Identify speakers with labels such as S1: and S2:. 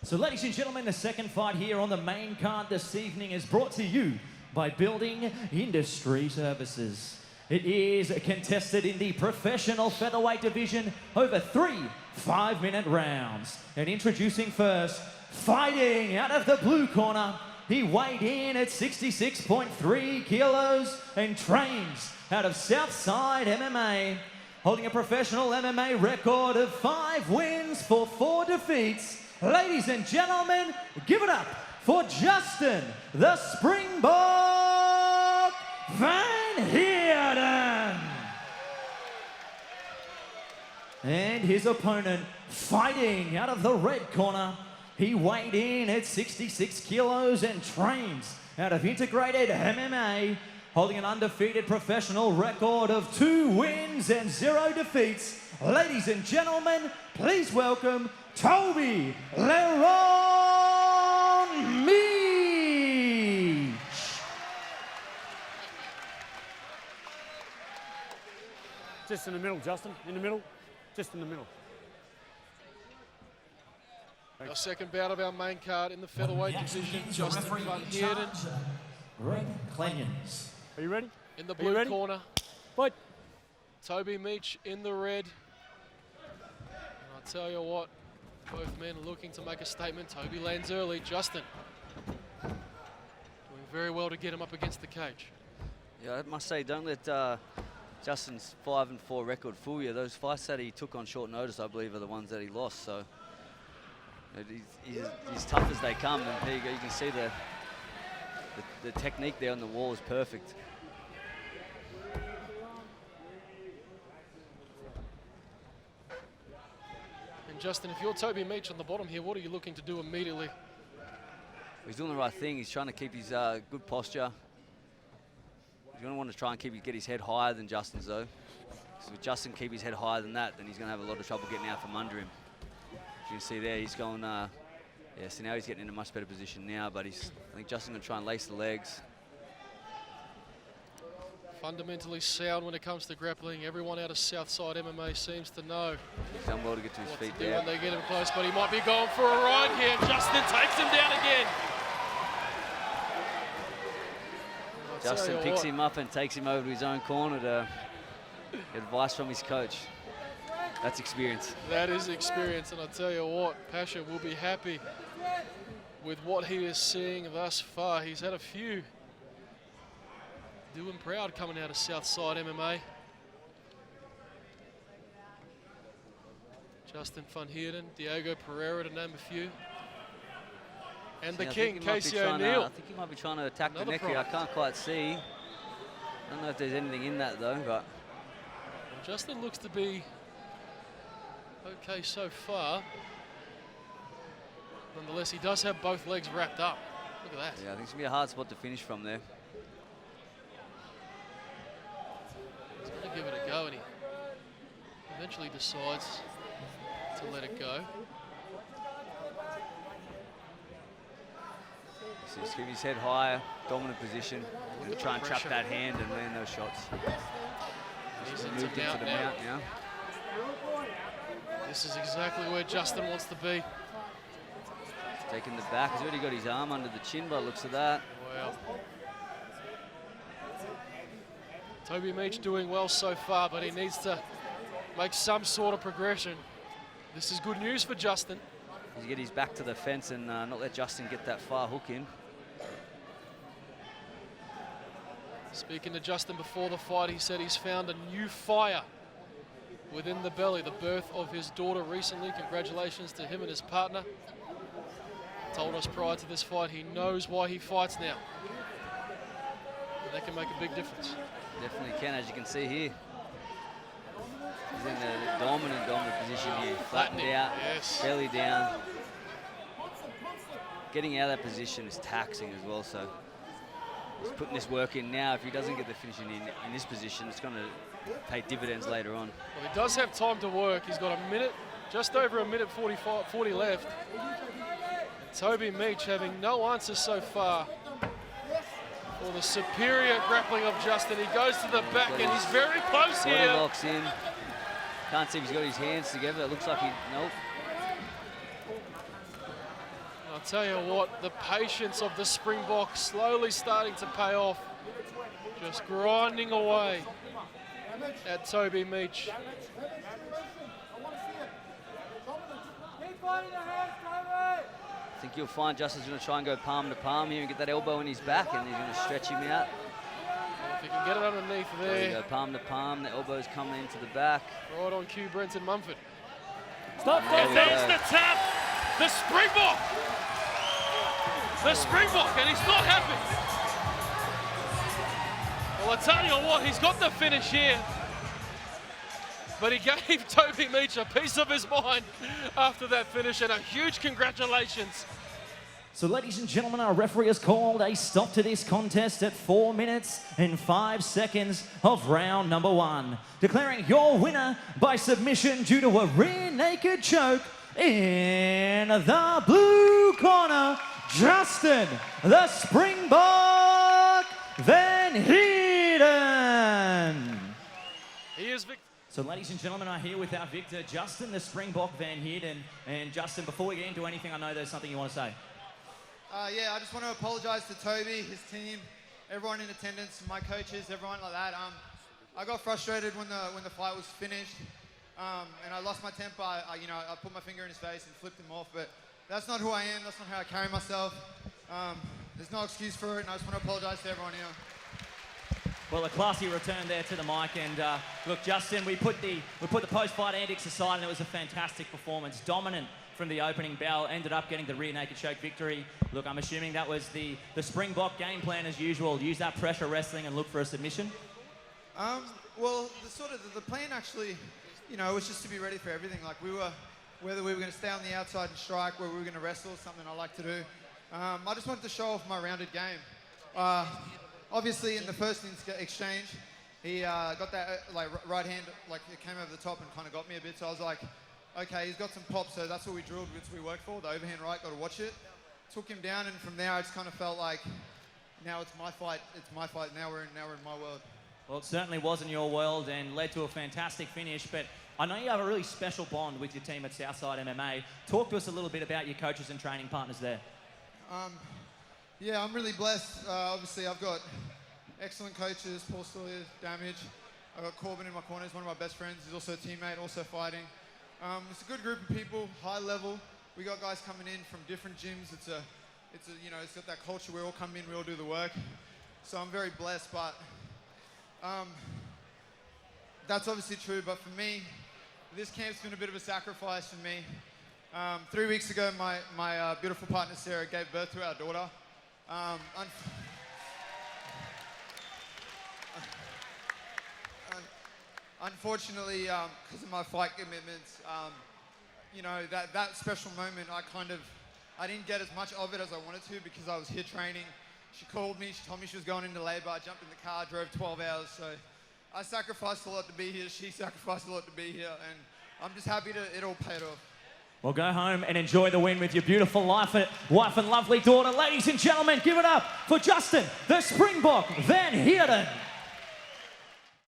S1: So ladies and gentlemen, the second fight here on the main card this evening is brought to you by Building Industry Services. It is contested in the professional featherweight division over 3 5-minute rounds. And introducing first, fighting out of the blue corner, he weighed in at 66.3 kilos and trains out of Southside MMA, holding a professional MMA record of 5 wins for 4 defeats. Ladies and gentlemen, give it up for Justin, the Springbok Van Heerden. And his opponent, fighting out of the red corner, he weighed in at 66 kilos and trains out of Integrated MMA, holding an undefeated professional record of 2 wins and 0 defeats. Ladies and gentlemen, please welcome Toby Meech.
S2: Just in the middle, Justin. In the middle. Just in the middle.
S3: Our second bout of our main card in the featherweight division, Justin Van Heerden.
S1: Greg Clenyons.
S2: Are you ready?
S3: In the blue corner.
S2: Fight.
S3: Toby Meech in the red. And I'll tell you what, both men are looking to make a statement. Toby lands early. Justin doing very well to get him up against the cage.
S4: Yeah, I must say, don't let Justin's 5-4 record fool you. Those fights that he took on short notice, I believe, are the ones that he lost. So he's tough as they come. And there you go. You can see the technique there on the wall is perfect.
S3: And Justin, if you're Toby Meech on the bottom here, what are you looking to do immediately?
S4: He's doing the right thing. He's trying to keep his good posture. He's going to want to try and get his head higher than Justin's, though. So if Justin keep his head higher than that, then he's going to have a lot of trouble getting out from under him. As you can see there, he's going, yeah, so now he's getting in a much better position now, but I think Justin's going to try and lace the legs.
S3: Fundamentally sound when it comes to grappling. Everyone out of Southside MMA seems to know
S4: He's done well to get to his
S3: what
S4: feet
S3: to do
S4: there.
S3: when they get him close, but he might be going for a ride here. Justin takes him down again.
S4: Justin picks him up and takes him over to his own corner to get advice from his coach. That's experience.
S3: That is experience, and I tell you what, Pasha will be happy with what he is seeing thus far. He's had a few doing proud coming out of Southside MMA. Justin Van Heerden, Diego Pereira, to name a few. And the king, Casey O'Neill.
S4: I think he might be trying to attack
S3: Another
S4: the neck here. I can't quite see. I don't know if there's anything in that, though, but...
S3: Justin looks to be okay so far. Nonetheless, he does have both legs wrapped up. Look at that.
S4: Yeah, I think it's going to be a hard spot to finish from there.
S3: He's going to give it a go, and he eventually decides to let it go.
S4: So just keep his head higher, dominant position, and try and trap that hand and land those shots.
S3: He's
S4: Moved into the mount now.
S3: This is exactly where Justin wants to be.
S4: Taking the back. He's already got his arm under the chin by the looks of that.
S3: Wow. Toby Meech doing well so far, but he needs to make some sort of progression. This is good news for Justin.
S4: He's get his back to the fence and not let Justin get that far hook in.
S3: Speaking to Justin before the fight, he said he's found a new fire within the belly. The birth of his daughter recently. Congratulations to him and his partner. Told us prior to this fight he knows why he fights now. And that can make a big difference.
S4: Definitely can, as you can see here. He's in a dominant position here. Flattened out,
S3: yes.
S4: belly down. Getting out of that position is taxing as well, so he's putting this work in now. If he doesn't get the finishing in this position, it's going to pay dividends later on.
S3: Well, he does have time to work. He's got a minute, just over a minute 40 left. And Toby Meech having no answers so far for the superior grappling of Justin. He goes to the back and he's very close here.
S4: Locks in. Can't see if he's got his hands together. It looks like he, nope.
S3: tell you what, the patience of the Springbok slowly starting to pay off. Just grinding away at Toby Meech.
S4: I think you'll find Justin's going to try and go palm to palm here and get that elbow in his back, and he's going to stretch him out.
S3: Well, if he can get it underneath
S4: There you
S3: there.
S4: go, palm to palm, the elbow's coming into the back.
S3: Right on cue, Brenton Mumford.
S2: Stop,
S3: And
S2: stop,
S3: there's
S2: stop.
S3: the tap. The Springbok. The Springbok, and he's not happy. Well, I tell you what, he's got the finish here. But he gave Toby Meech a piece of his mind after that finish, and a huge congratulations.
S1: So, ladies and gentlemen, our referee has called a stop to this contest at 4 minutes and 5 seconds of round number 1, declaring your winner by submission due to a rear naked choke in the blue corner, Justin the Springbok Van Heerden.
S3: He is victor.
S1: So, ladies and gentlemen, I'm here with our victor, Justin the Springbok Van Heerden. And Justin, before we get into anything, I know there's something you want to say.
S5: Yeah, I just want to apologise to Toby, his team, everyone in attendance, my coaches, everyone like that. I got frustrated when the fight was finished, and I lost my temper. I put my finger in his face and flipped him off. But that's not who I am. That's not how I carry myself. There's no excuse for it, and I just want to apologise to everyone here.
S1: Well, a classy return there to the mic, and look, Justin, we put the post-fight antics aside, and it was a fantastic performance, dominant from the opening bell. Ended up getting the rear naked choke victory. Look, I'm assuming that was the Springbok game plan as usual. Use that pressure wrestling and look for a submission.
S5: Well, the plan actually, was just to be ready for everything. Like whether we were going to stay on the outside and strike, whether we were going to wrestle, something I like to do. I just wanted to show off my rounded game. Obviously, in the first exchange, he got that right hand, it came over the top and kind of got me a bit. So I was like, okay, he's got some pop, so that's what we drilled, that's what we worked for. The overhand right, got to watch it. Took him down, and from there, I just kind of felt like, now it's my fight. It's my fight. Now we're in my world.
S1: Well, it certainly wasn't your world and led to a fantastic finish. But I know you have a really special bond with your team at Southside MMA. Talk to us a little bit about your coaches and training partners there.
S5: Yeah, I'm really blessed. Obviously, I've got excellent coaches, Paul Sawyer, Damage. I've got Corbin in my corner, he's one of my best friends. He's also a teammate, also fighting. It's a good group of people, high level. We got guys coming in from different gyms. It's got that culture. We all come in, we all do the work. So I'm very blessed, but that's obviously true. But for me, this camp's been a bit of a sacrifice for me. 3 weeks ago, my beautiful partner Sarah gave birth to our daughter. Unfortunately, because of my fight commitments, that special moment, I didn't get as much of it as I wanted to because I was here training. She called me, she told me she was going into labour. I jumped in the car, drove 12 hours. So I sacrificed a lot to be here. She sacrificed a lot to be here, and I'm just happy it all paid off.
S1: Well, go home and enjoy the win with your beautiful wife and lovely daughter. Ladies and gentlemen, give it up for Justin the Springbok Van Heerden.